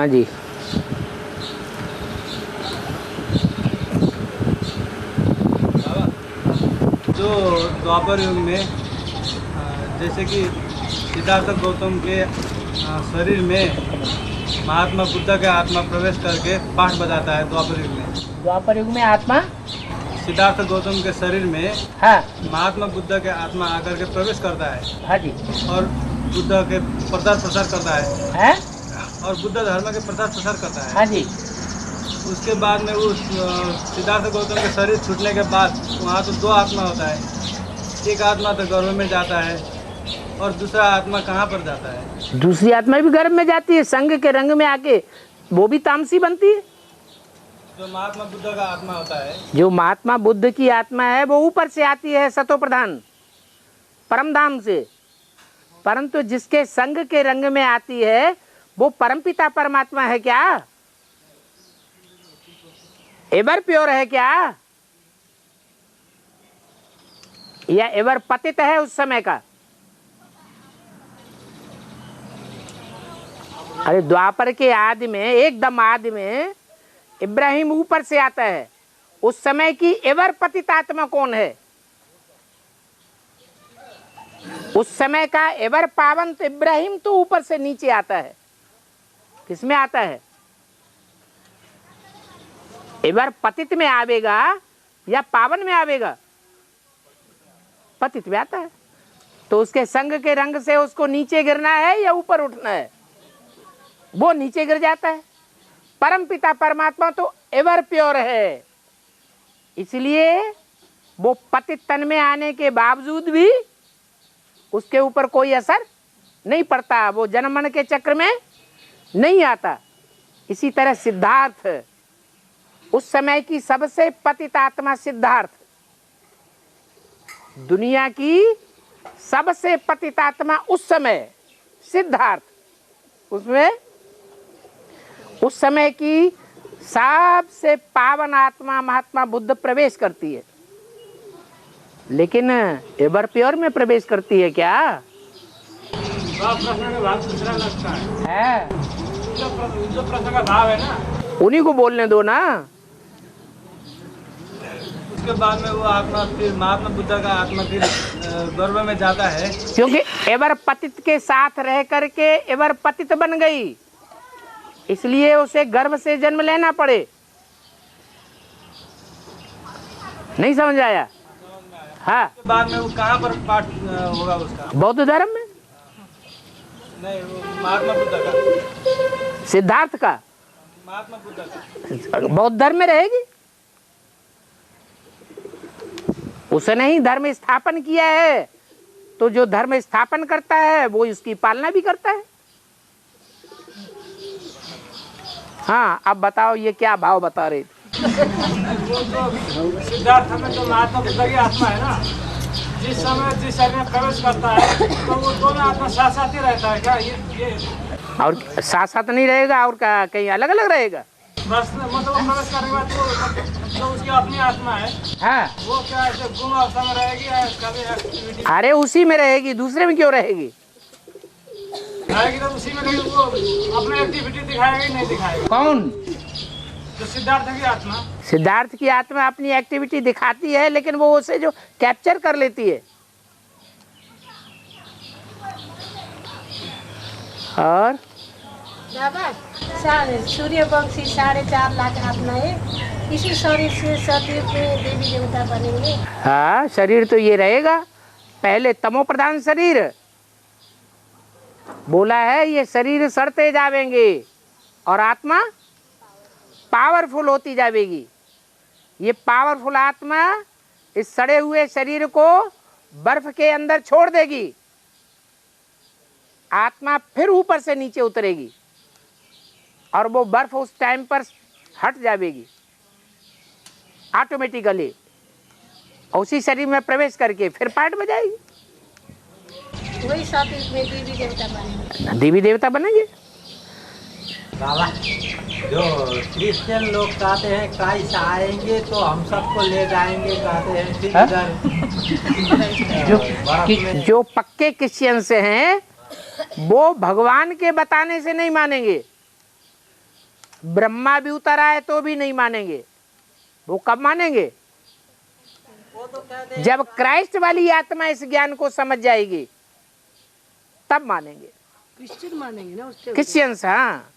हाँ जी। जो द्वापर युग में जैसे कि सिद्धार्थ गौतम के शरीर में महात्मा बुद्ध का आत्मा प्रवेश करके पाठ बजाता है द्वापर युग में। द्वापर युग में आत्मा सिद्धार्थ गौतम के शरीर में हाँ महात्मा बुद्ध के आत्मा आकर के प्रवेश करता है हाँ जी और बुद्ध के प्रचार प्रसार करता है है और बुद्ध धर्म के प्रचार प्रसार करता है। हाँ जी। उसके बाद में उस सिद्धार्थ गौतम के शरीर छूटने के बाद वहाँ तो दो आत्मा होता है, एक आत्मा तो गर्भ में जाता है और दूसरा आत्मा कहाँ पर जाता है? दूसरी आत्मा भी गर्भ में जाती है, संग के रंग में आके वो भी तामसी बनती है। जो महात्मा बुद्ध का आत्मा होता है, जो महात्मा बुद्ध की आत्मा है वो ऊपर से आती है सतो प्रधान परम धाम से, परंतु जिसके संग के रंग में आती है वो परमपिता परमात्मा है क्या? एवर प्योर है क्या या एवर पतित है उस समय का? अरे द्वापर के आदि में एकदम आदि में इब्राहिम ऊपर से आता है, उस समय की एवर पतित आत्मा कौन है? उस समय का एवर पावन तो इब्राहिम तो ऊपर से नीचे आता है। किसमें आता है? एवर पतित में आवेगा या पावन में आवेगा? पतित में आता है। तो उसके संग के रंग से उसको नीचे गिरना है या ऊपर उठना है? वो नीचे गिर जाता है। परम पिता परमात्मा तो एवर प्योर है, इसलिए वो पतित तन में आने के बावजूद भी उसके ऊपर कोई असर नहीं पड़ता, वो जन्म मरण के चक्र में नहीं आता। इसी तरह सिद्धार्थ, उस समय की सबसे पतित आत्मा सिद्धार्थ, दुनिया की सबसे पतित आत्मा उस समय सिद्धार्थ, उसमें उस समय की सबसे पावन आत्मा महात्मा बुद्ध प्रवेश करती है, लेकिन एवर प्योर में प्रवेश करती है क्या? प्रश्न का भाव दूसरा लगता है जो प्रश्न का भाव है ना, उन्हीं को बोलने दो ना। उसके बाद में वो आत्मा फिर महात्मा बुद्ध का आत्मा फिर गर्भ में जाता है, क्योंकि एवर पतित के साथ रह करके एवर पतित बन गई, इसलिए उसे गर्भ से जन्म लेना पड़े। नहीं समझ आया? हाँ। उसके बाद में वो कहाँ पर पाठ होगा उसका? बौद्ध धर्म में नहीं, वो महात्मा बुद्ध का, सिद्धार्थ का महात्मा बुद्ध का बौद्ध धर्म में रहेगी। उसने ही धर्म स्थापन किया है, तो जो धर्म स्थापन करता है वो उसकी पालना भी करता है। हाँ, अब बताओ ये क्या भाव बता रहे थे? सिद्धार्थ में जो महात्मा बुद्ध की आत्मा है ना, जिस समय जिस शरीर में प्रवेश करता है तो वो दोनों आत्मा साथ साथ ही रहता है क्या? ये और साथ साथ नहीं रहेगा और क्या कहीं अलग अलग रहेगा? बस मतलब प्रवेश करने के बाद वो जो उसकी अपनी आत्मा है, हाँ, वो क्या ऐसे गुम अवस्था में रहेगी या कभी एक्टिविटी अरे उसी में रहेगी, दूसरे में क्यों रहेगी? रहेगी? तो उसी में कहीं वो अपनी एक्टिविटी दिखाएगा ही नहीं दिखाएगा? कौन? जो सिद्धार्थ की आत्मा, सिद्धार्थ की आत्मा अपनी एक्टिविटी दिखाती है, लेकिन वो उसे जो कैप्चर कर लेती है। और बाबा सूर्यवंशी 4.5 लाख आत्मा है, इसी शरीर से सतयुग में देवी देवता बनेंगे। हाँ, शरीर तो ये रहेगा, पहले तमो प्रधान शरीर बोला है, ये शरीर सड़ते जावेंगे और आत्मा पावरफुल होती जाएगी। ये पावरफुल आत्मा इस सड़े हुए शरीर को बर्फ के अंदर छोड़ देगी, आत्मा फिर ऊपर से नीचे उतरेगी और वो बर्फ उस टाइम पर हट जाएगी ऑटोमेटिकली, उसी शरीर में प्रवेश करके फिर पाठ बजाएगी। वही सतयुग में देवी देवता बनेंगे। देवी देवता बनेंगे। बाबा, जो क्रिश्चियन लोग कहते हैं क्राइस्ट आएंगे तो हम सबको ले जाएंगे, कहते हैं फिर इधर जो पक्के क्रिश्चियन से हैं वो भगवान के बताने से नहीं मानेंगे, ब्रह्मा भी उतर आए तो भी नहीं मानेंगे। वो कब मानेंगे? वो तो कहते हैं जब क्राइस्ट वाली आत्मा इस ज्ञान को समझ जाएगी तब मानेंगे। क्रिश्चियन मानेंगे ना उससे। क्रिश्चियंस, हाँ,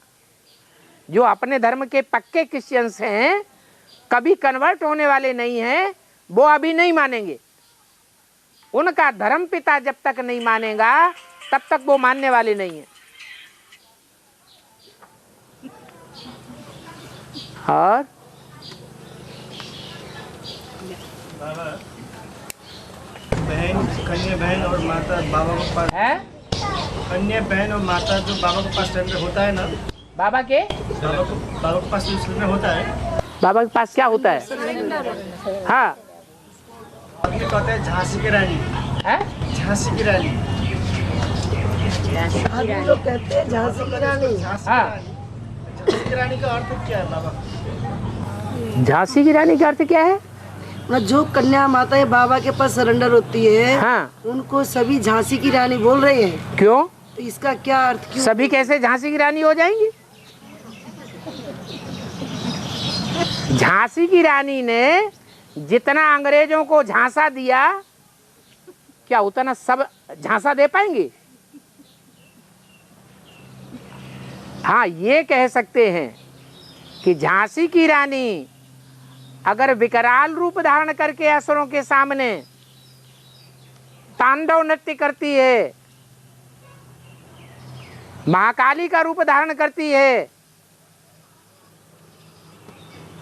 जो अपने धर्म के पक्के क्रिश्चियंस हैं, कभी कन्वर्ट होने वाले नहीं हैं, वो अभी नहीं मानेंगे। उनका धर्म पिता जब तक नहीं मानेगा तब तक वो मानने वाले नहीं है। और बहन, कन्या बहन और माता बाबा के पास है, कन्या बहन और माता जो बाबा के पास सिलेंडर होता है ना, बाबा के पास जो सिलेंडर होता है, बाबा के पास क्या होता है? हाँ, आदमी कहते हैं झांसी की रानी, है? झांसी की रानी, आदमी लोग कहते हैं झांसी की रानी। हाँ, झांसी की रानी का अर्थ क्या है बाबा? झांसी की रानी का अर्थ क्या है? मतलब जो कन्या माता बाबा के पास सरेंडर होती है, हाँ, उनको सभी झांसी की रानी बोल रहे हैं। क्यों? तो इसका क्या अर्थ? क्यों सभी कैसे झांसी की रानी हो जाएंगी? झांसी की रानी ने जितना अंग्रेजों को झांसा दिया, क्या उतना सब झांसा दे पाएंगे? हाँ, ये कह सकते हैं कि झांसी की रानी अगर विकराल रूप धारण करके असुरों के सामने तांडव नृत्य करती है, महाकाली का रूप धारण करती है,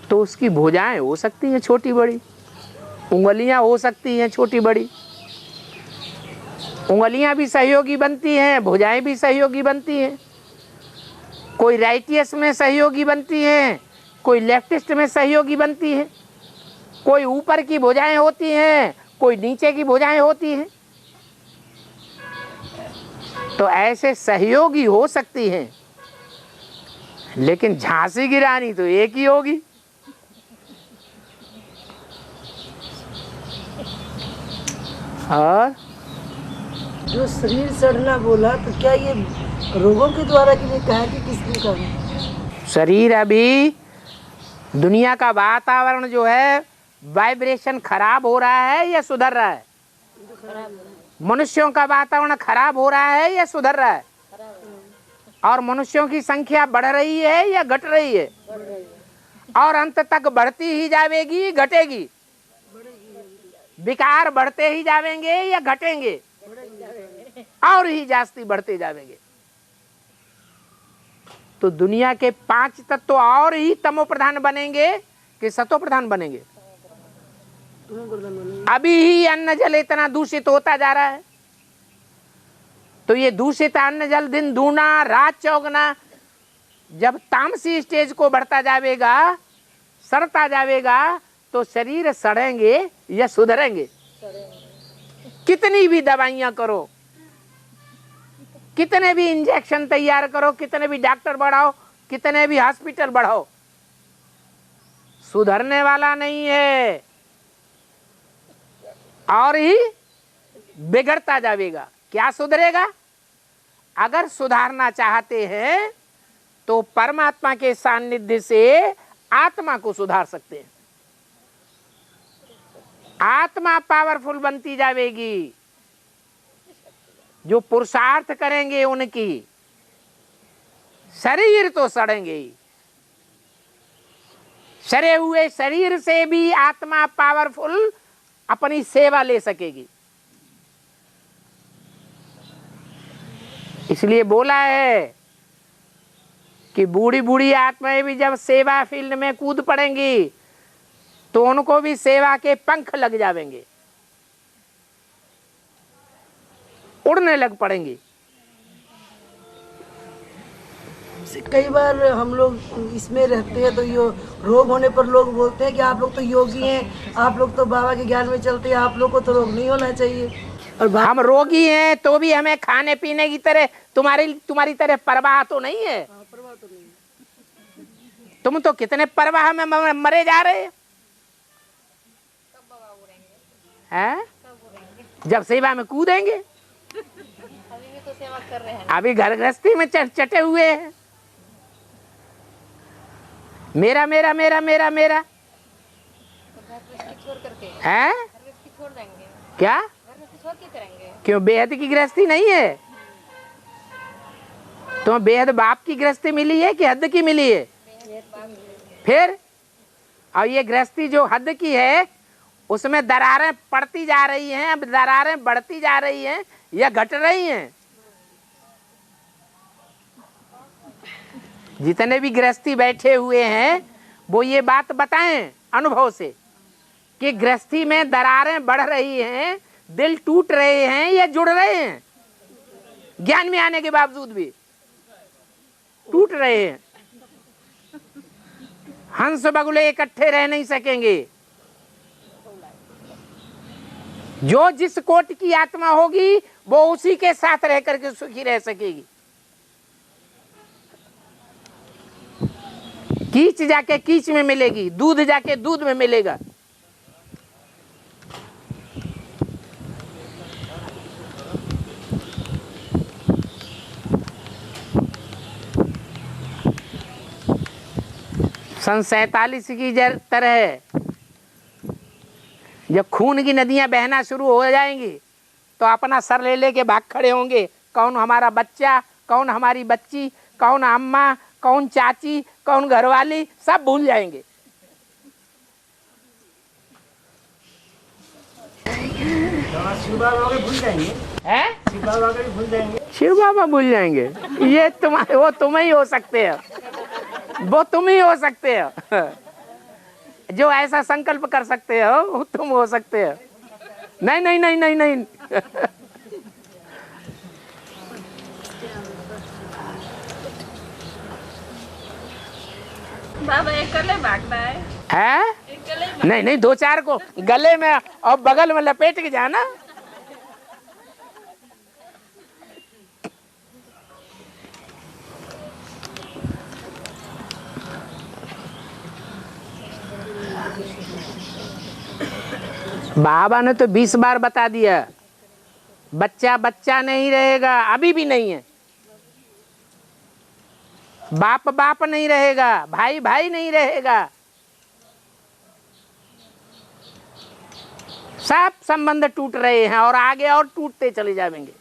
तो उसकी भुजाएं हो सकती हैं छोटी बड़ी, उंगलियां हो सकती हैं छोटी बड़ी। उंगलियां भी सहयोगी बनती हैं, भुजाएं भी सहयोगी बनती हैं। कोई राइटियस में सहयोगी बनती हैं, कोई लेफ्टिस्ट में सहयोगी बनती है। कोई ऊपर की भुजाएं होती हैं, कोई नीचे की भुजाएं होती हैं। तो ऐसे सहयोगी हो सकती हैं, लेकिन झांसी की रानी तो एक ही होगी। और जो शरीर सड़ना बोला, तो क्या ये रोगों के द्वारा के लिए कहा कि किसके कारण? शरीर, अभी दुनिया का वातावरण जो है वाइब्रेशन खराब हो रहा है या सुधर रहा है? मनुष्यों का वातावरण खराब हो रहा है या सुधर रहा है? और मनुष्यों की संख्या बढ़ रही है या घट रही है? और अंत तक बढ़ती ही जाएगी, घटेगी? विकार बढ़ते ही जाएंगे या घटेंगे? और ही जास्ती बढ़ते जाएंगे। तो दुनिया के 5 तत्व और ही तमो प्रधान बनेंगे कि सतो प्रधान बनेंगे? अभी ही अन्न जल इतना दूषित होता जा रहा है, तो ये दूषित अन्न जल दिन दूना रात चौगना जब तामसी स्टेज को बढ़ता जाएगा, सड़ता जाएगा, तो शरीर सड़ेंगे या सुधरेंगे? कितनी भी दवाइयां करो, कितने भी इंजेक्शन तैयार करो, कितने भी डॉक्टर बढ़ाओ, कितने भी हॉस्पिटल बढ़ाओ, सुधरने वाला नहीं है, और ही बिगड़ता जाएगा। क्या सुधरेगा? अगर सुधारना चाहते हैं तो परमात्मा के सानिध्य से आत्मा को सुधार सकते हैं। आत्मा पावरफुल बनती जाएगी। जो पुरुषार्थ करेंगे उनकी, शरीर तो सड़ेंगे ही, सड़े हुए शरीर से भी आत्मा पावरफुल अपनी सेवा ले सकेगी। इसलिए बोला है कि बूढ़ी बूढ़ी आत्माएं भी जब सेवा फील्ड में कूद पड़ेंगी तो उनको भी सेवा के पंख लग जाएंगे, उड़ने लग पड़ेंगी। कई बार हम लोग इसमें रहते हैं तो यो रोग होने पर लोग बोलते हैं कि आप लोग तो योगी हैं, आप लोग तो बाबा के ज्ञान में चलते हैं, आप लोग को तो रोग नहीं होना चाहिए। और हम रोगी हैं तो भी हमें खाने पीने की तरह तुम्हारी तरह परवाह तो नहीं है। तुम तो कितने परवाह में मरे जा रहे हैं, जब सेवा में कूदेंगे। अभी भी तो सेवा कर रहे हैं। अभी घर गृहस्थी में चटे हुए हैं। मेरा मेरा मेरा मेरा मेरा छोड़ करके है छोड़ देंगे, क्या? छोड़ के करेंगे। क्यों बेहद की गृहस्थी नहीं है? तो बेहद बाप की गृहस्थी मिली है कि हद की मिली है? फिर और ये गृहस्थी जो हद की है उसमें दरारें पड़ती जा रही हैं, अब दरारें बढ़ती जा रही हैं या घट रही हैं? जितने भी गृहस्थी बैठे हुए हैं वो ये बात बताएं अनुभव से कि गृहस्थी में दरारें बढ़ रही हैं, दिल टूट रहे हैं या जुड़ रहे हैं? ज्ञान में आने के बावजूद भी टूट रहे हैं। हंस बगुले इकट्ठे रह नहीं सकेंगे। जो जिस कोट की आत्मा होगी वो उसी के साथ रह करके सुखी रह सकेगी। कीच जाके कीच में मिलेगी, दूध जाके दूध में मिलेगा। सन 47 की तरह जब खून की नदियां बहना शुरू हो जाएंगी तो अपना सर ले लेके भाग खड़े होंगे। कौन हमारा बच्चा, कौन हमारी बच्ची, कौन अम्मा, कौन चाची, कौन घरवाली, सब भूल जाएंगे। शिव बाबा को भूल जाएंगे, हैं? शिव बाबा को भी भूल जाएंगे। शिव बाबा भूल जाएंगे? ये वो तुम ही हो सकते हो, वो तुम ही हो सकते हो। जो ऐसा संकल्प कर सकते हो वो तुम हो सकते हो। नहीं नहीं नहीं नहीं नहीं। बाबा एक गले भागना है, है? एक गले नहीं नहीं, दो चार को गले में और बगल में लपेट के जाना। बाबा ने तो 20 बार बता दिया, बच्चा बच्चा नहीं रहेगा, अभी भी नहीं है। बाप बाप नहीं रहेगा, भाई भाई नहीं रहेगा। सब संबंध टूट रहे हैं और आगे और टूटते चले जाएंगे।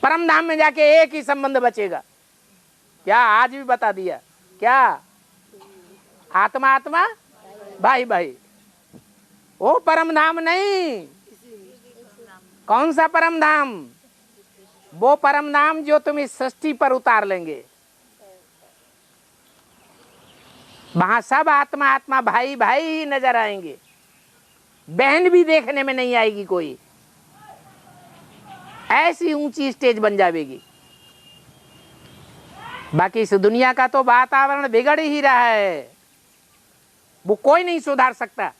परम धाम में जाके एक ही संबंध बचेगा। क्या आज भी बता दिया? क्या? आत्मा आत्मा, भाई भाई। वो परम धाम नहीं। कौन सा परम धाम? वो परम धाम जो तुम इस सृष्टि पर उतार लेंगे। वहां सब आत्मा आत्मा, भाई भाई ही नजर आएंगे। बहन भी देखने में नहीं आएगी कोई। ऐसी ऊंची स्टेज बन जाएगी। बाकी इस दुनिया का तो वातावरण बिगड़ ही रहा है, वो कोई नहीं सुधार सकता।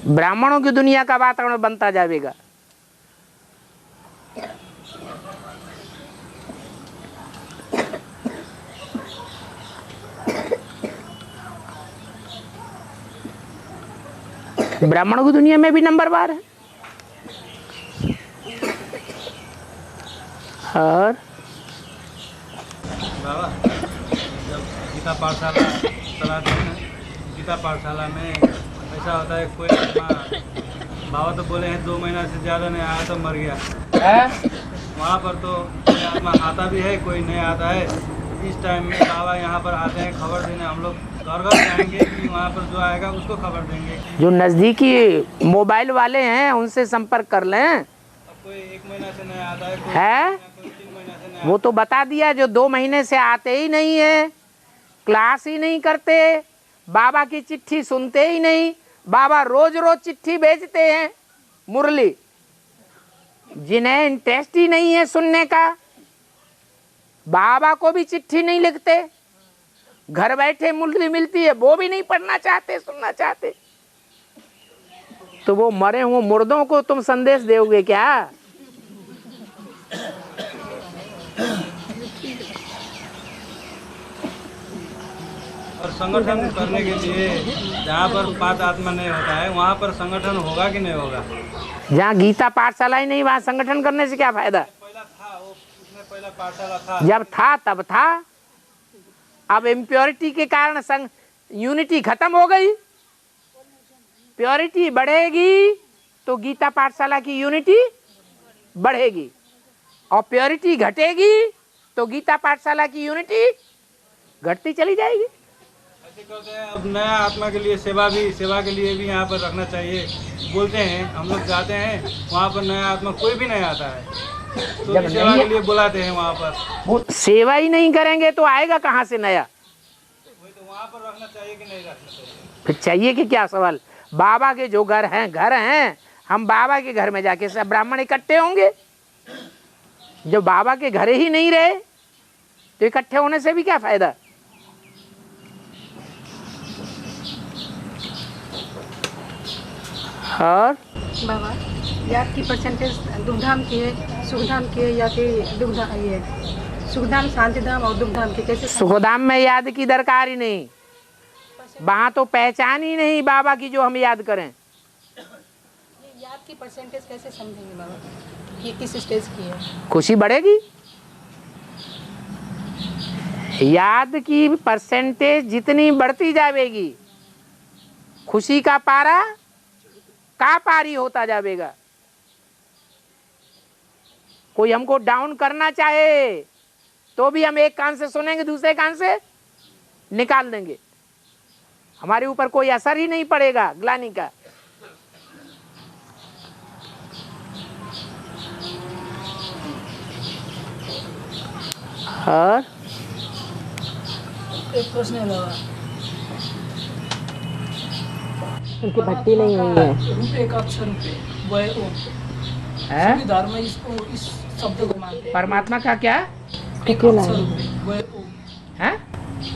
ब्राह्मणों की दुनिया का वातावरण बनता जाएगा। ब्राह्मणों की दुनिया में भी नंबरवार है। और बाबा जब गीता पाठशाला चलाते हैं, गीता पाठशाला में ऐसा होता है कोई आत्मा, बाबा तो बोले हैं 2 महीना से ज़्यादा नहीं आया तो मर गया। वहाँ पर तो कोई आत्मा आता भी है, कोई नहीं आता है। इस टाइम में बाबा यहाँ पर आते हैं खबर देने। हम लोग घर घर जाएंगे कि वहाँ पर जो आएगा उसको खबर देंगे। जो नज़दीकी मोबाइल वाले हैं उनसे संपर्क कर लें। अब कोई 1 महीना से नहीं आता है, कोई 3 महीना से नहीं। वो तो बता दिया। जो 2 महीने से आते ही नहीं है, क्लास ही नहीं करते, बाबा की चिट्ठी सुनते ही नहीं। बाबा रोज रोज चिट्ठी भेजते हैं, मुरली। जिन्हें इंटरेस्ट ही नहीं है सुनने का, बाबा को भी चिट्ठी नहीं लिखते। घर बैठे मुरली मिलती है, वो भी नहीं पढ़ना चाहते, सुनना चाहते। तो वो मरे हुए मुर्दों को तुम संदेश दोगे क्या? और संगठन करने के लिए जहाँ पर 5 आत्मा नहीं होता है वहाँ पर संगठन होगा कि नहीं होगा? जहाँ गीता पाठशाला ही नहीं वहाँ संगठन करने से क्या फायदा? पहला था वो, उसमें पहला पाठशाला था। जब था तब था। अब इम्प्योरिटी के कारण संग यूनिटी खत्म हो गई। प्योरिटी बढ़ेगी तो गीता पाठशाला की यूनिटी बढ़ेगी, और प्योरिटी घटेगी तो गीता पाठशाला की यूनिटी घटती चली जाएगी। ऐसे करते हैं। अब नया आत्मा के लिए सेवा के लिए भी यहाँ पर रखना चाहिए। बोलते हैं हम लोग जाते हैं वहाँ पर नया आत्मा कोई भी नहीं आता है, तो जब सेवा नहीं- के लिए बुलाते हैं वहाँ पर। वो सेवा ही नहीं करेंगे तो आएगा कहाँ से नया? वही तो वहाँ पर रखना चाहिए कि नहीं रखना चाहिए? फिर चाहिए कि क्या सवाल? बाबा के जो घर हैं, हम बाबा के घर में जाके सब ब्राह्मण इकट्ठे होंगे। जब बाबा के घर ही नहीं रहे तो इकट्ठे होने से भी क्या फायदा? और बाबा याद की परसेंटेज दुखधाम की है, सुखधाम की है, या फिर दुखधाम ये सुखधाम, शांतिधाम और दुखधाम की कैसे? सुखधाम में याद की दरकार ही नहीं, वहां तो पहचान ही नहीं बाबा की जो हम याद करें। याद की परसेंटेज कैसे समझेंगे बाबा, ये किस स्टेज की है? खुशी बढ़ेगी। याद की परसेंटेज जितनी बढ़ती जाएगी खुशी का पारा का पारी होता जाएगा। कोई हमको डाउन करना चाहे तो भी हम एक कान से सुनेंगे, दूसरे कान से निकाल देंगे। हमारे ऊपर कोई असर ही नहीं पड़ेगा ग्लानि का। और एक प्रश्न है बाबा, उनकी भट्टी नहीं हुई है। रूप एक अक्षर रूप है, वो है ओम। हैं? सभी धर्म में इसको इस शब्द को मानते हैं। परमात्मा का क्या? एक अक्षर रूप है, वो है ओम। है?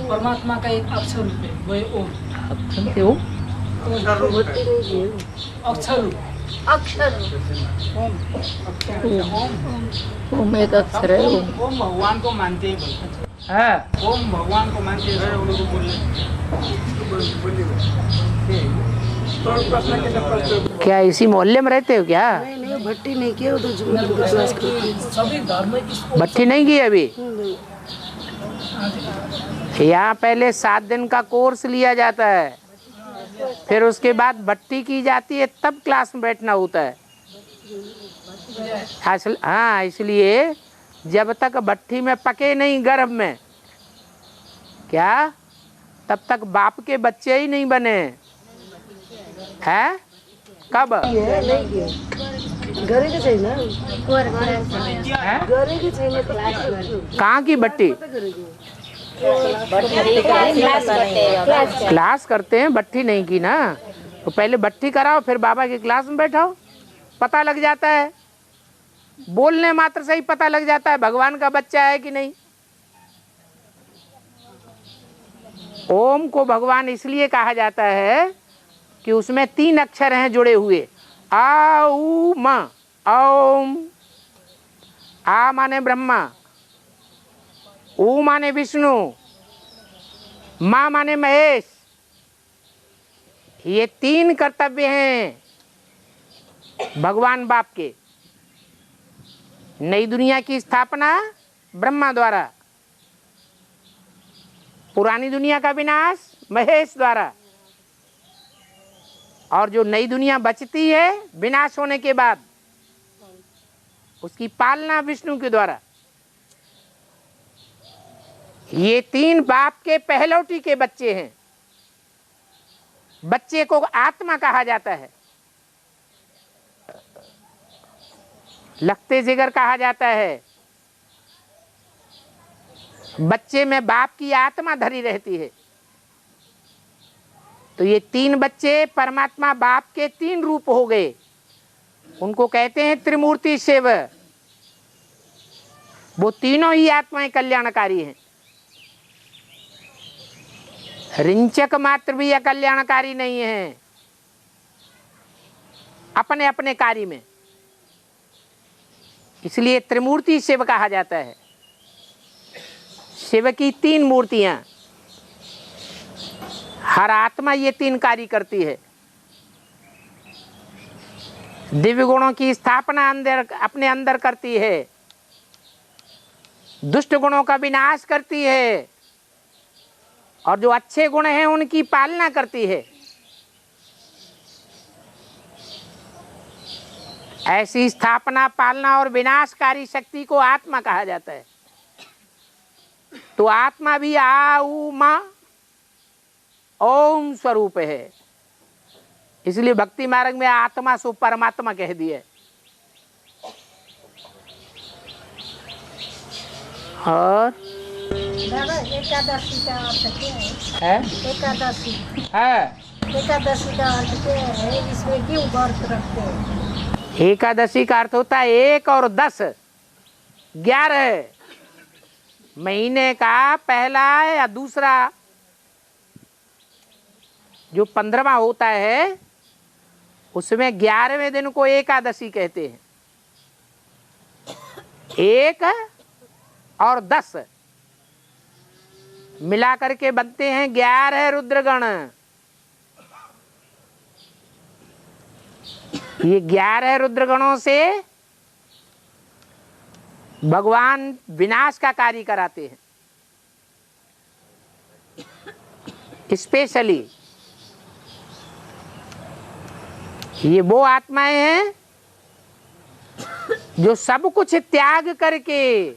परमात्मा का एक अक्षर रूप है, वो है ओम। क्यों? अक्षर रूप। ओम एक अक्षर है। ओम भगवान को मानते हैं बोलते हैं। है? ओम भगवान को मानते हैं सब लोग बोलने। क्या इसी मोहल्ले में रहते हो क्या? नहीं भट्टी नहीं किया, वो तो क्लास करते। सभी धर्म में इसको भट्टी नहीं की अभी? यहाँ पहले 7 दिन का कोर्स लिया जाता है, फिर उसके बाद भट्टी की जाती है, तब क्लास में बैठना होता है। हाँ, इसलिए जब तक भट्टी में पके नहीं गर्भ में, क्या तब तक बाप के बच्चे ही नहीं बने हैं। कब? घरे के चाहिए ना, हैं? घरे के चाहिए तो कहाँ की भट्टी? क्लास करते हैं, भट्टी नहीं की ना। तो पहले भट्टी कराओ, फिर बाबा की क्लास में बैठाओ, पता लग जाता है। बोलने मात्र से ही पता लग जाता है भगवान का बच्चा है कि नहीं। ओम को भगवान इसलिए कहा जाता है कि उसमें 3 अक्षर हैं जुड़े हुए, आ उ म। ओम। आ माने ब्रह्मा, ऊ माने विष्णु, माँ माने महेश। ये 3 कर्तव्य हैं भगवान बाप के। नई दुनिया की स्थापना ब्रह्मा द्वारा, पुरानी दुनिया का विनाश महेश द्वारा, और जो नई दुनिया बचती है विनाश होने के बाद उसकी पालना विष्णु के द्वारा। ये 3 बाप के पहलौटी के बच्चे हैं। बच्चे को आत्मा कहा जाता है, लखते जिगर कहा जाता है। बच्चे में बाप की आत्मा धरी रहती है। तो ये 3 बच्चे परमात्मा बाप के 3 रूप हो गए। उनको कहते हैं त्रिमूर्ति शिव। वो तीनों ही आत्माएं कल्याणकारी हैं। रिंचक मात्र भी अकल्याणकारी नहीं है अपने अपने कार्य में, इसलिए त्रिमूर्ति शिव कहा जाता है। शिव की 3 मूर्तियां, हर आत्मा ये 3 कार्य करती है। दिव्य गुणों की स्थापना अपने अंदर करती है, दुष्ट गुणों का विनाश करती है, और जो अच्छे गुण हैं उनकी पालना करती है। ऐसी स्थापना, पालना और विनाशकारी शक्ति को आत्मा कहा जाता है। तो आत्मा भी आ उ मा ओम स्वरूप है। इसलिए भक्ति मार्ग में आत्मा सो परमात्मा कह दिए। और बाबा एकादशी का अर्थ क्या है? है एकादशी है एकादशी का अर्थ क्या है? इसमें क्यों व्रत रखते हैं? एकादशी का अर्थ होता है 1 और 10, 11 महीने का पहला या दूसरा जो 15वां होता है, उसमें 11वें दिन को एकादशी कहते हैं। 1 और 10 मिला करके बनते हैं 11 रुद्रगण। ये 11 रुद्रगणों से भगवान विनाश का कार्य कराते हैं। स्पेशली ये वो आत्माएं हैं जो सब कुछ त्याग करके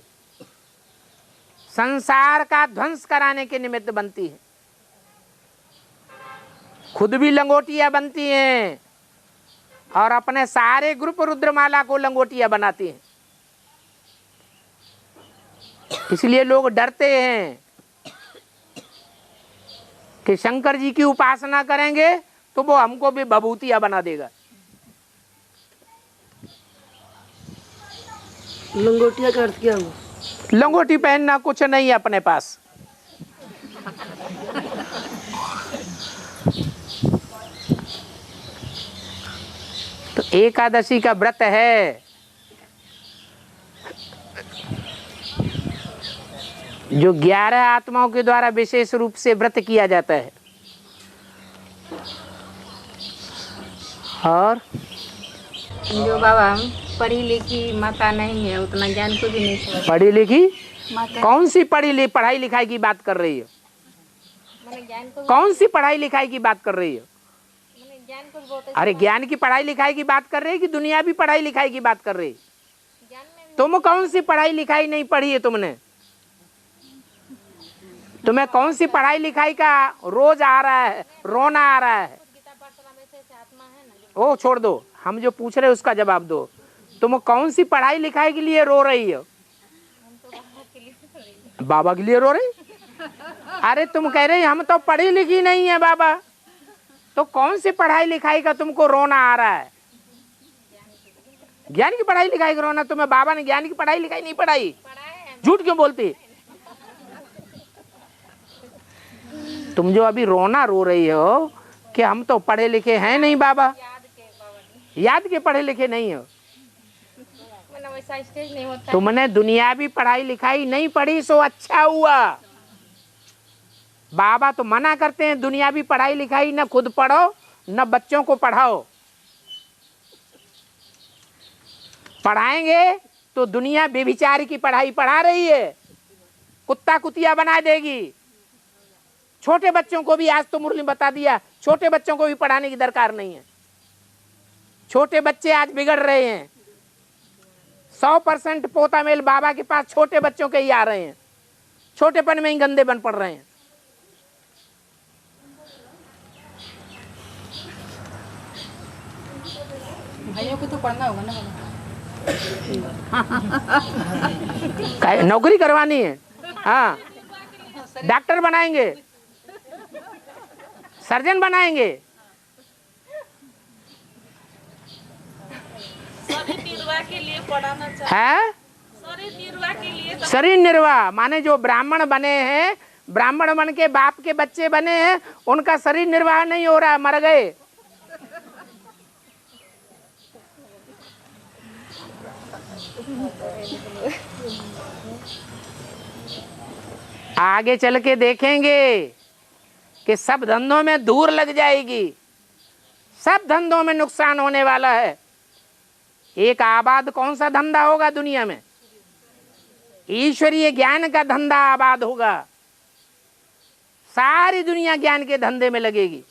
संसार का ध्वंस कराने के निमित्त बनती है। खुद भी लंगोटियां बनती हैं और अपने सारे ग्रुप रुद्रमाला को लंगोटियां बनाती हैं। इसलिए लोग डरते हैं कि शंकर जी की उपासना करेंगे तो वो हमको भी भभूतिया बना देगा। लंगोटिया का अर्थ क्या हुआ? लंगोटी पहनना कुछ नहीं है अपने पास। तो एकादशी का व्रत है जो 11 आत्माओं के द्वारा विशेष रूप से व्रत किया जाता है। और जो बाबा हम पढ़ी लिखी माता नहीं है, उतना ज्ञान को भी नहीं समझ। पढ़ी लिखी माता कौन सी पढ़ाई लिखाई की बात कर रही हो? मैंने ज्ञान को कौन सी पढ़ाई लिखाई की बात कर रही हो? मैंने ज्ञान को बहुत अरे ज्ञान की पढ़ाई लिखाई की बात कर रही है कि दुनियावी पढ़ाई लिखाई की बात कर रही है? ज्ञान में तुम कौन सी पढ़ाई लिखाई नहीं पढ़ी है तुमने? तुम्हें कौन सी पढ़ाई लिखाई का रोज आ रहा है, रोना आ रहा है? गीता पाठ में से आत्मा है ना, ओ छोड़ दो, हम जो पूछ रहे उसका जवाब दो। तुम कौन सी पढ़ाई लिखाई के लिए रो रही हो? बाबा के लिए रो रही? अरे तुम कह रही हम तो पढ़ी लिखी नहीं है बाबा, तो कौन सी पढ़ाई लिखाई का तुमको रोना आ रहा है? ज्ञान की पढ़ाई लिखाई का रोना? तुम्हें बाबा ने ज्ञान की पढ़ाई लिखाई नहीं पढ़ाई? झूठ क्यों बोलती? तुम जो अभी रोना रो रही हो कि हम तो पढ़े लिखे हैं नहीं बाबा, याद के पढ़े लिखे नहीं हो। मैंने वैसा स्टेज नहीं होता। तुमने दुनियावी पढ़ाई लिखाई नहीं पढ़ी सो अच्छा हुआ। बाबा तो मना करते हैं दुनियावी पढ़ाई लिखाई न खुद पढ़ो न बच्चों को पढ़ाओ। पढ़ाएंगे तो दुनिया बेविचार की पढ़ाई पढ़ा रही है, कुत्ता कुतिया बना देगी। छोटे बच्चों को भी, आज तो मुरली बता दिया, छोटे बच्चों को भी पढ़ाने की दरकार नहीं है। छोटे बच्चे आज बिगड़ रहे हैं। 100% पोता मेल बाबा के पास छोटे बच्चों के ही आ रहे हैं, छोटेपन में ही गंदे बन पड़ रहे हैं। भाइयों को तो पढ़ना होगा ना बाबा। नौकरी करवानी है, हाँ, डॉक्टर बनाएंगे, सर्जन बनाएंगे। शरीर निर्वाह के लिए पढ़ाना है शरीर निर्वाह के लिए शरीर निर्वाह माने जो ब्राह्मण बने हैं, ब्राह्मण बन के बाप के बच्चे बने हैं, उनका शरीर निर्वाह नहीं हो रहा, मर गए। आगे चल के देखेंगे कि सब धंधों में धूल लग जाएगी, सब धंधों में नुकसान होने वाला है। एक आबाद कौन सा धंधा होगा दुनिया में? ईश्वरीय ज्ञान का धंधा आबाद होगा। सारी दुनिया ज्ञान के धंधे में लगेगी।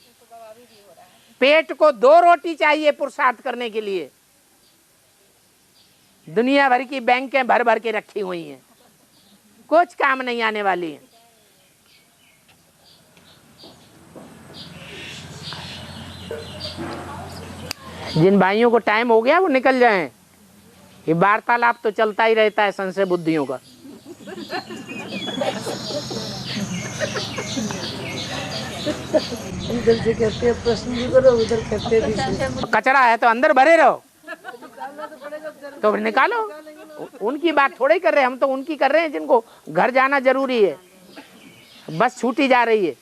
पेट को 2 रोटी चाहिए पुरुषार्थ करने के लिए। दुनिया भर की बैंकें भर भर के रखी हुई हैं, कुछ काम नहीं आने वाली है। जिन भाइयों को टाइम हो गया वो निकल जाएं। ये वार्तालाप तो चलता ही रहता है संशय बुद्धियों का। इधर से कहते हैं प्रश्न भी करो, उधर कहते हैं कचरा है तो अंदर भरे रहो, तो फिर निकालो। उनकी बात थोड़े कर रहे हैं हम, तो उनकी कर रहे हैं जिनको घर जाना जरूरी है। बस छूटी जा रही है।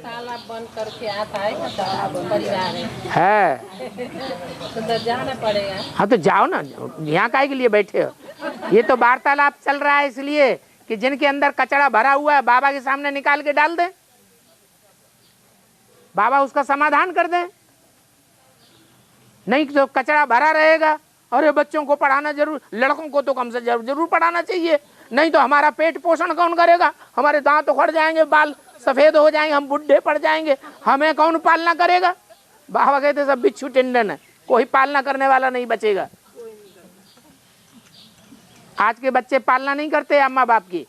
ताला बंद करके आता है ना, ताला परिवार है तो जाना पड़ेगा। हाँ तो जाओ ना, यहाँ काहे के लिए बैठे हो? ये तो वार्तालाप चल रहा है इसलिए कि जिनके अंदर कचरा भरा हुआ है बाबा के सामने निकाल के डाल दें, बाबा उसका समाधान कर दें। नहीं तो कचरा भरा रहेगा। अरे बच्चों को पढ़ाना जरूर, लड़कों को तो कम से जरूर पढ़ाना चाहिए, नहीं तो हमारा पेट पोषण कौन करेगा? हमारे दांत उखड़ जाएंगे, बाल सफेद हो जाएंगे, हम बुढ़े पड़ जाएंगे, हमें कौन पालना करेगा? बाबा कहते सब बिच्छू टिंडन है, कोई पालना करने वाला नहीं बचेगा। आज के बच्चे पालना नहीं करते अम्मा बाप की।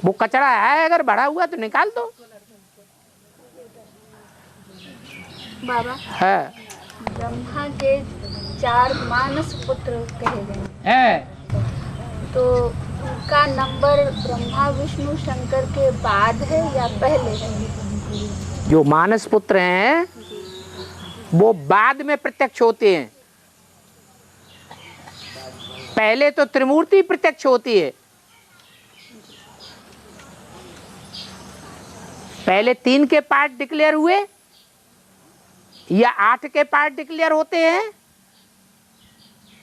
वो कचरा है अगर भरा हुआ तो निकाल दो। बाबा है ब्रह्मा के 4 मानस पुत्र कहे गए है तो उनका नंबर ब्रह्मा विष्णु शंकर के बाद है या पहले है? जो मानस पुत्र हैं वो बाद में प्रत्यक्ष होते हैं। पहले तो त्रिमूर्ति प्रत्यक्ष होती है। पहले 3 के पार्ट डिक्लेयर हुए या 8 के पार्ट डिक्लेयर होते हैं,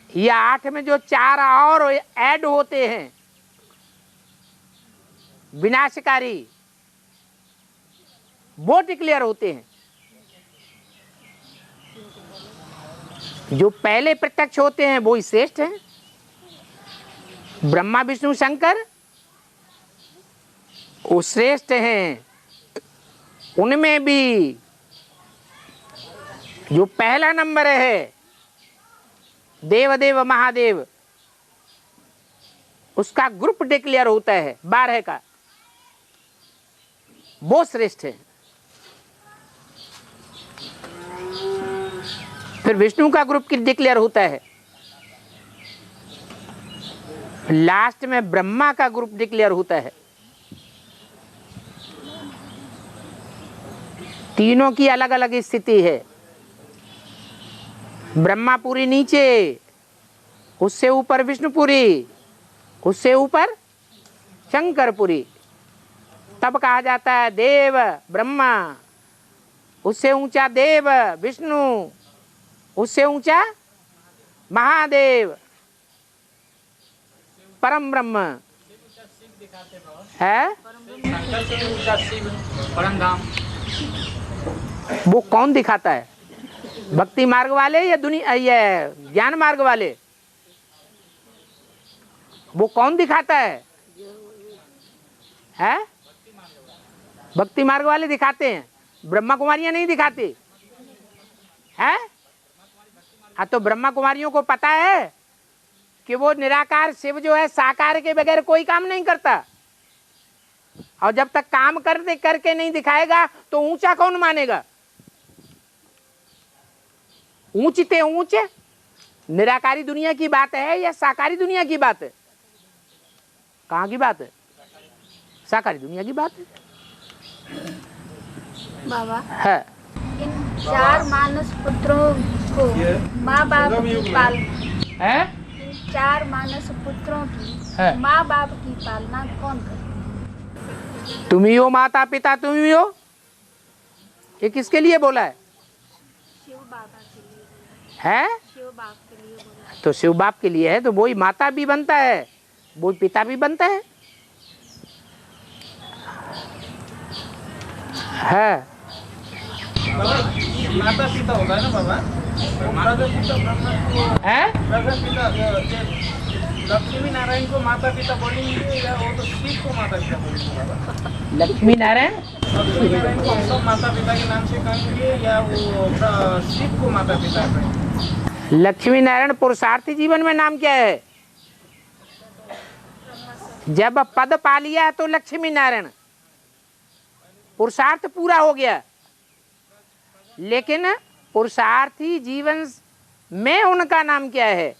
या 8 में जो 4 और ऐड होते हैं विनाशकारी, वो डिक्लेयर होते हैं। जो पहले प्रत्यक्ष होते हैं वो ही श्रेष्ठ हैं। ब्रह्मा विष्णु शंकर वो श्रेष्ठ हैं। उनमें भी जो पहला नंबर है देवदेव महादेव, उसका ग्रुप डिक्लेयर होता है 12 का, वो श्रेष्ठ है। फिर विष्णु का ग्रुप डिक्लेयर होता है। लास्ट में ब्रह्मा का ग्रुप डिक्लेयर होता है। तीनों की अलग अलग स्थिति है। ब्रह्मापुरी नीचे, उससे ऊपर विष्णुपुरी, उससे ऊपर शंकरपुरी। तब कहा जाता है देव ब्रह्मा, उससे ऊंचा देव विष्णु, उससे ऊंचा महादेव, परम ब्रह्म है। परम धाम वो कौन दिखाता है? भक्ति मार्ग वाले या दुनिया ये ज्ञान मार्ग वाले? वो कौन दिखाता है? भक्ति मार्ग वाले दिखाते हैं, ब्रह्मा कुमारियां नहीं दिखाती है। हाँ तो ब्रह्मा कुमारियों को पता है कि वो निराकार शिव जो है साकार के बगैर कोई काम नहीं करता, और जब तक काम करके नहीं दिखाएगा तो ऊंचा कौन मानेगा? ऊंचते ऊंचे निराकारी दुनिया की बात है या साकारी दुनिया की बात है? कहाँ की बात है? साकारी दुनिया की बात है। बाबा है इन 4 मानस पुत्रों को माँ बाप की पालना है? इन 4 मानस पुत्रों की माँ बाप की पालना कौन करे? तुम ही हो माता पिता, तुम ही हो। ये किसके लिए बोला है? शिव बाबा के लिए है? शिव बाप के लिए बोला। तो शिव बाप के लिए है तो वही माता भी बनता है, वही पिता भी बनता है। है। माता पिता होगा ना बाबा, हैं? लक्ष्मी नारायण को माता पिता बोलेंगे या वो तो शिव को माता पिता बोलेंगे बाबा? लक्ष्मी नारायण लक्ष्मी नारायण को हम सब माता पिता के नाम से कहेंगे या वो शिव को माता पिता कहेंगे? लक्ष्मी नारायण पुरुषार्थी जीवन में नाम क्या है? जब पद पा लिया तो लक्ष्मी नारायण पुरुषार्थ पूरा हो गया। लेकिन पुरुषार्थी जीवन में उनका नाम क्या है?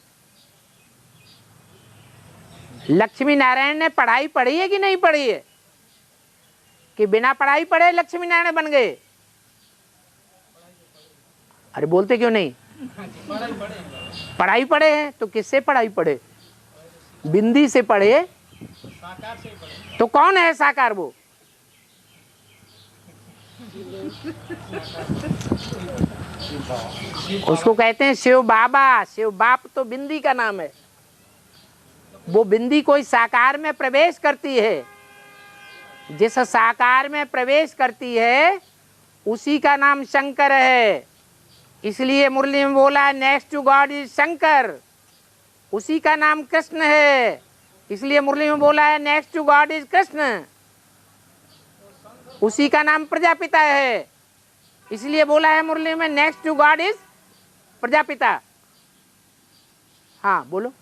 लक्ष्मी नारायण ने पढ़ाई पढ़ी है कि नहीं पढ़ी है? कि बिना पढ़ाई पढ़े लक्ष्मी नारायण बन गए? अरे बोलते क्यों नहीं? पढ़ाई पढ़े हैं। तो किससे पढ़ाई पढ़े? बिंदी से पढ़े। तो कौन है साकार? वो उसको कहते हैं शिव बाबा। शिव बाप तो बिंदी का नाम है। वो बिंदी कोई साकार में प्रवेश करती है। जिस साकार में प्रवेश करती है उसी का नाम शंकर है। इसलिए मुरली में बोला next to God is Shankar. उसी का नाम कृष्ण है। इसलिए मुरली में बोला है next to God is Krishna. उसी का नाम प्रजापिता है। इसलिए बोला है मुरली में next to God is Prajapita. हाँ बोलो।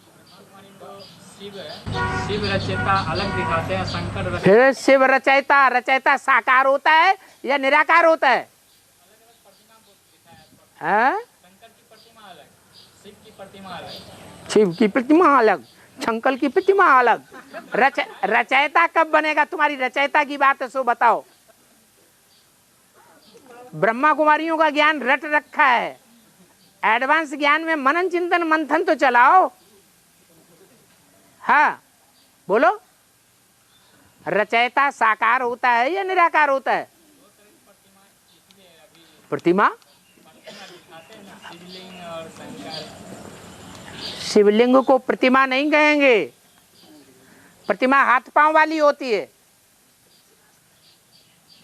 शिव रचयिता अलग दिखाते हैं, शंकर फिर शिव रचयिता। रचयिता साकार होता है या निराकार होता है? हाँ? शिव की प्रतिमा अलग, शंकर की प्रतिमा अलग। रचयिता कब बनेगा? तुम्हारी रचयिता की बात है सो बताओ। ब्रह्मा कुमारियों का ज्ञान रट रखा है। एडवांस ज्ञान में मनन चिंतन मंथन तो चलाओ। हाँ बोलो। रचयिता साकार होता है या निराकार होता है? प्रतिमा। शिवलिंग को प्रतिमा नहीं कहेंगे। प्रतिमा हाथ पांव वाली होती है,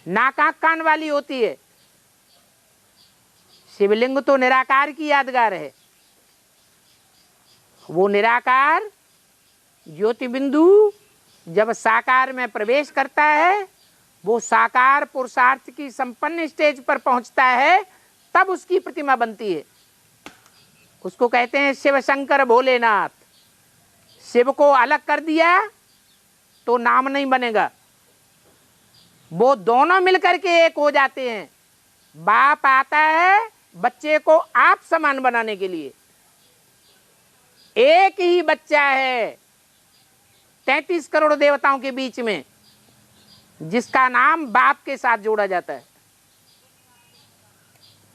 नाक आंख कान वाली होती है। शिवलिंग तो निराकार की यादगार है। वो निराकार ज्योति बिंदु जब साकार में प्रवेश करता है, वो साकार पुरुषार्थ की संपन्न स्टेज पर पहुंचता है, तब उसकी प्रतिमा बनती है। उसको कहते हैं शिव शंकर भोलेनाथ। शिव को अलग कर दिया तो नाम नहीं बनेगा। वो दोनों मिलकर के एक हो जाते हैं। बाप आता है बच्चे को आप समान बनाने के लिए। एक ही बच्चा है 33 करोड़ देवताओं के बीच में, जिसका नाम बाप के साथ जोड़ा जाता है।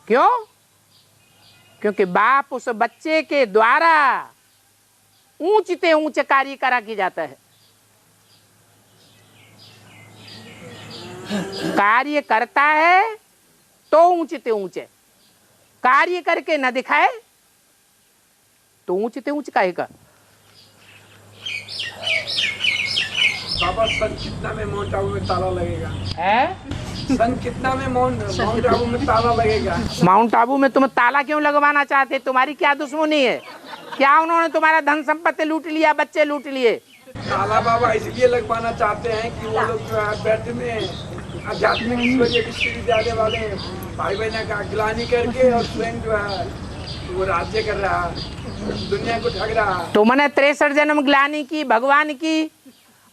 क्यों? क्योंकि बाप उस बच्चे के द्वारा ऊंचते ऊंचे कार्य करा किया जाता है। कार्य करता है तो ऊंचते ऊंचे, कार्य करके न दिखाए तो ऊंचते ऊंचे काहे का। बाबा सन कितना में माउंट आबू में ताला लगेगा? है सन कितना में माउंट आबू में ताला लगेगा? माउंट आबू में तुम ताला क्यों लगवाना चाहते? तुम्हारी क्या दुश्मनी है? क्या उन्होंने तुम्हारा धन संपत्ति लूट लिया, बच्चे लूट लिए? ताला बाबा इसलिए लगवाना चाहते हैं कि वो लोग जो है बैठ में आध्यात्मिक ईश्वरीय विश्वविद्यालय वाले भाई बहन का गिलानी करके और स्वयं जो है वो राज्य कर रहा है, दुनिया को ठग रहा है। तुमने 63 जन्म ग्लानी की भगवान की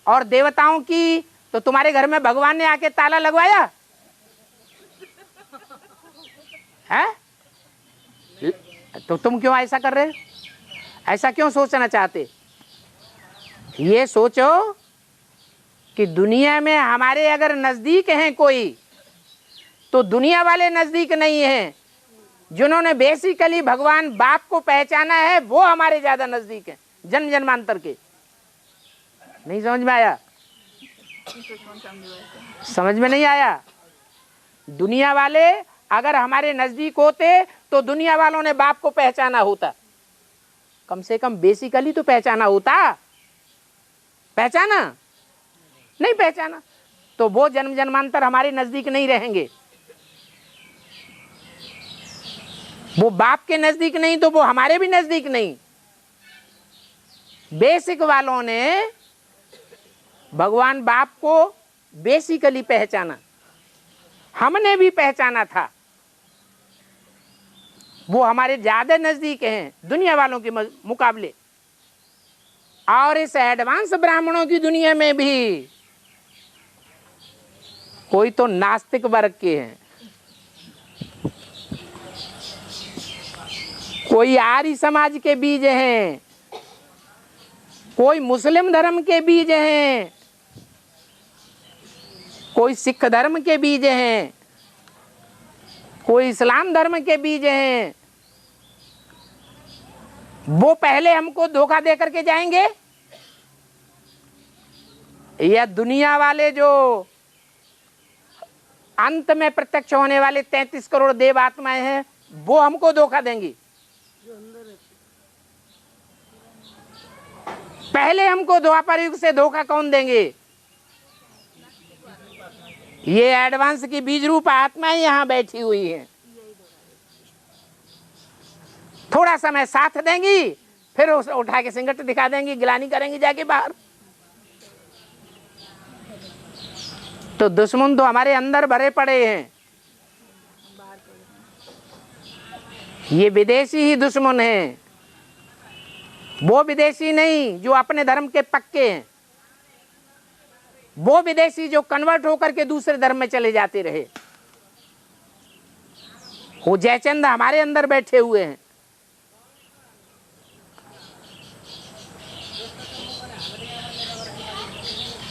और देवताओं की, तो तुम्हारे घर में भगवान ने आके ताला लगवाया है? तो तुम क्यों ऐसा कर रहे हो? ऐसा क्यों सोचना चाहते? ये सोचो कि दुनिया में हमारे अगर नजदीक हैं कोई, तो दुनिया वाले नजदीक नहीं हैं। जिन्होंने बेसिकली भगवान बाप को पहचाना है वो हमारे ज्यादा नजदीक हैं, जन्म जन्मांतर के। नहीं समझ में आया? समझ में नहीं आया? दुनिया वाले अगर हमारे नजदीक होते तो दुनिया वालों ने बाप को पहचाना होता, कम से कम बेसिकली तो पहचाना होता। पहचाना? नहीं पहचाना। तो वो जन्म जन्मांतर हमारे नजदीक नहीं रहेंगे। वो बाप के नजदीक नहीं तो वो हमारे भी नजदीक नहीं। बेसिक वालों ने भगवान बाप को बेसिकली पहचाना, हमने भी पहचाना था। वो हमारे ज्यादा नजदीक हैं दुनिया वालों के मुकाबले। और इस एडवांस ब्राह्मणों की दुनिया में भी कोई तो नास्तिक वर्ग के हैं, कोई आर्य समाज के बीज हैं, कोई मुस्लिम धर्म के बीज हैं, कोई सिख धर्म के बीज हैं, कोई इस्लाम धर्म के बीज हैं। वो पहले हमको धोखा दे करके जाएंगे या दुनिया वाले जो अंत में प्रत्यक्ष होने वाले 33 करोड़ देव आत्माएं हैं वो हमको धोखा देंगी? पहले हमको द्वापर युग से धोखा कौन देंगे? ये एडवांस की बीज रूप आत्माएं यहां बैठी हुई हैं। थोड़ा समय साथ देंगी, फिर उसे उठा के सिंगट दिखा देंगी, गिलानी करेंगी जाके बाहर। तो दुश्मन तो हमारे अंदर भरे पड़े हैं। ये विदेशी ही दुश्मन हैं, वो विदेशी नहीं जो अपने धर्म के पक्के हैं, वो विदेशी जो कन्वर्ट होकर के दूसरे धर्म में चले जाते रहे। वो जयचंद हमारे अंदर बैठे हुए हैं।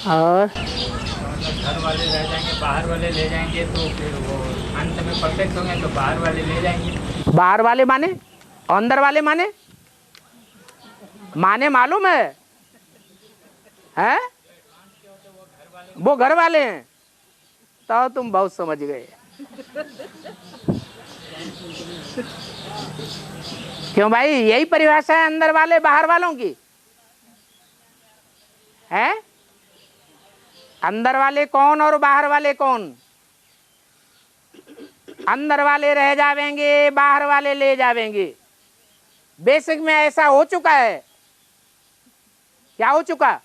और घर वाले रह जाएंगे, बाहर वाले ले जाएंगे, तो फिर वो अंत में परफेक्ट होंगे तो बाहर वाले ले जाएंगे। बाहर वाले माने अंदर वाले माने मालूम है? हैं? वो घर वाले हैं। तो तुम बहुत समझ गए। क्यों भाई, यही परिभाषा है अंदर वाले बाहर वालों की है? अंदर वाले कौन और बाहर वाले कौन? अंदर वाले रह जावेंगे, बाहर वाले ले जावेंगे। बेसिक में ऐसा हो चुका है। क्या हो चुका?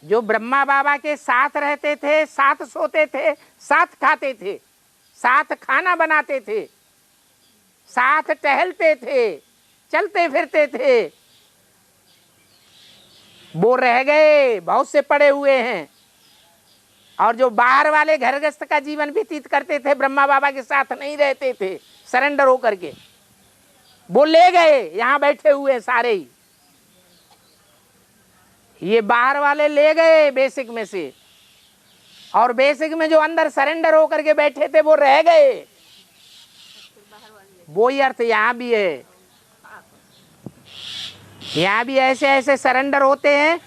जो ब्रह्मा बाबा के साथ रहते थे, साथ सोते थे, साथ खाते थे, साथ खाना बनाते थे, साथ टहलते थे, चलते फिरते थे, वो रह गए, बहुत से पड़े हुए हैं। और जो बाहर वाले घर गृहस्थ का जीवन व्यतीत करते थे, ब्रह्मा बाबा के साथ नहीं रहते थे, सरेंडर होकर के, वो ले गए, यहां बैठे हुए सारे ही। ये बाहर वाले ले गए बेसिक में से, और बेसिक में जो अंदर सरेंडर होकर के बैठे थे वो रह गए। वो ही अर्थ यहां भी है। यहाँ भी ऐसे ऐसे सरेंडर होते हैं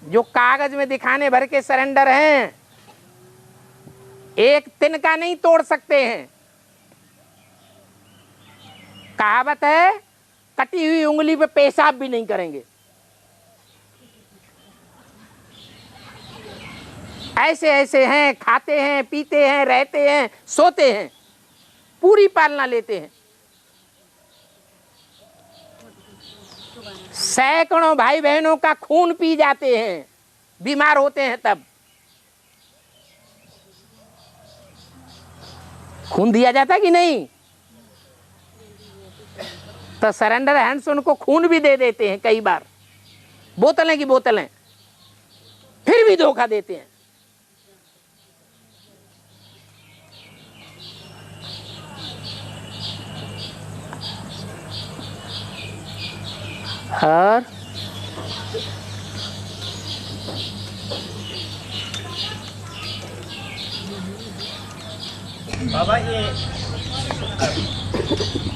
जो कागज में दिखाने भर के सरेंडर हैं, एक तिनका नहीं तोड़ सकते हैं। कहावत है, कटी हुई उंगली पे पेशाब भी नहीं करेंगे। ऐसे ऐसे हैं, खाते हैं, पीते हैं, रहते हैं, सोते हैं, पूरी पालना लेते हैं। सैकड़ों भाई बहनों का खून पी जाते हैं, बीमार होते हैं। तब खून दिया जाता कि नहीं? तो सरेंडर हैंड्स उनको खून भी दे देते हैं कई बार, बोतलें की बोतलें, फिर भी धोखा देते हैं। और बाबा, ये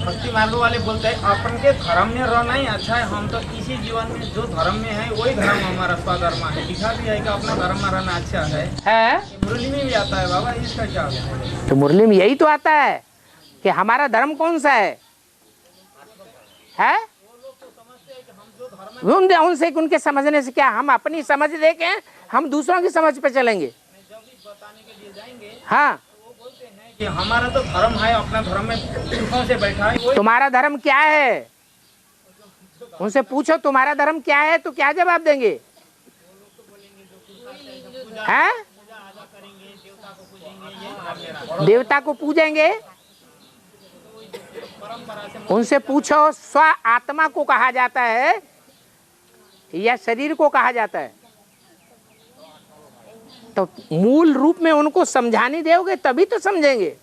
भक्ति मार्ग वाले बोलते हैं अपन के धर्म में रहना ही अच्छा है। हम तो इसी जीवन में जो धर्म में है वही धर्म हमारा स्वधर्म है। लिखा भी है कि अपना धर्म में रहना अच्छा है। मुरली में भी आता है बाबा, इसका क्या है? तो मुरली में यही तो आता है कि हमारा धर्म कौन सा है? उनसे उनके समझने से क्या, हम अपनी समझ लेके हम दूसरों की समझ पे चलेंगे। हाँ, कि हमारा तो धर्म है, अपना धर्म में सुखों से बैठा है। तुम्हारा धर्म क्या है, उनसे पूछो तुम्हारा धर्म क्या है, तो क्या जवाब देंगे? हैं? देवता को पूजेंगे। उनसे पूछो स्व आत्मा को कहा जाता है या शरीर को कहा जाता है? तो मूल रूप में उनको समझाने दोगे तभी तो समझेंगे।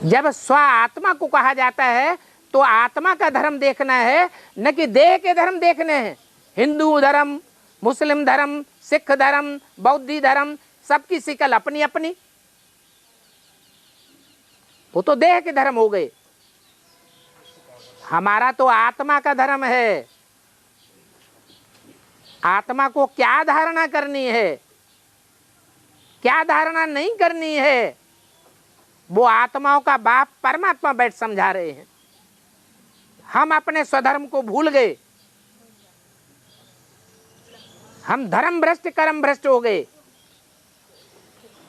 जब स्व आत्मा को कहा जाता है तो आत्मा का धर्म देखना है, न कि देह के धर्म देखने हैं। हिंदू धर्म, मुस्लिम धर्म, सिख धर्म, बौद्धी धर्म, सबकी शिकल अपनी अपनी, वो तो देह के धर्म हो गए। हमारा तो आत्मा का धर्म है। आत्मा को क्या धारणा करनी है, क्या धारणा नहीं करनी है, वो आत्माओं का बाप परमात्मा बैठ समझा रहे हैं। हम अपने स्वधर्म को भूल गए, हम धर्म भ्रष्ट कर्म भ्रष्ट हो गए।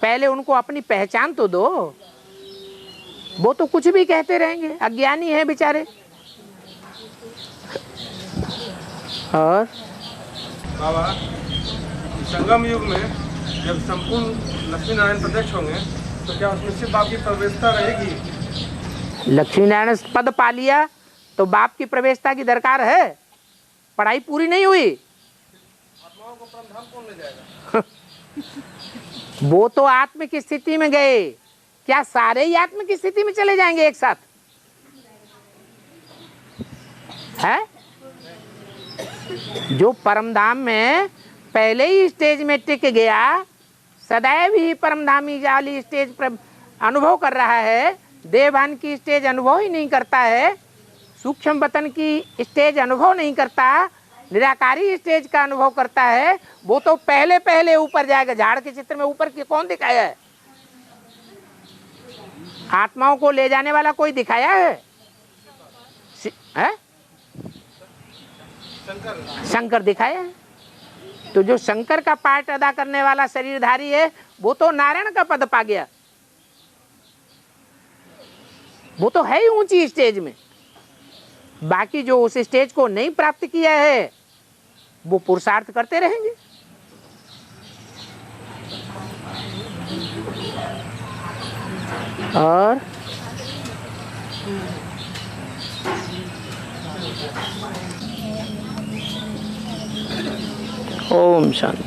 पहले उनको अपनी पहचान तो दो, वो तो कुछ भी कहते रहेंगे, अज्ञानी है बेचारे। और बाबा, संगम युग में जब संपूर्ण लक्ष्मी नारायण प्रत्यक्ष होंगे तो क्या उसमें सिर्फ बाप की प्रवेशता रहेगी? लक्ष्मी नारायण पद पा लिया तो बाप की प्रवेशता की दरकार है? पढ़ाई पूरी नहीं हुई। आत्माओं को परमधाम कौन ले जाएगा? वो तो आत्म की स्थिति में गए, क्या सारे ही आत्म की स्थिति में चले जाएंगे एक साथ? है जो परमधाम में पहले ही स्टेज में टिक गया, सदैव ही परमधामी वाली स्टेज पर अनुभव कर रहा है, देवभान की स्टेज अनुभव ही नहीं करता है, सूक्ष्म वतन की स्टेज अनुभव नहीं करता, निराकारी स्टेज का अनुभव करता है, वो तो पहले पहले ऊपर जाएगा। झाड़ के चित्र में ऊपर की कौन दिखाया है? आत्माओं को ले जाने वाला कोई दिखाया है? शंकर दिखाया है। तो जो शंकर का पार्ट अदा करने वाला शरीरधारी है वो तो नारायण का पद पा गया, वो तो है ही ऊंची स्टेज में। बाकी जो उस स्टेज को नहीं प्राप्त किया है वो पुरुषार्थ करते रहेंगे। और ओम शांति।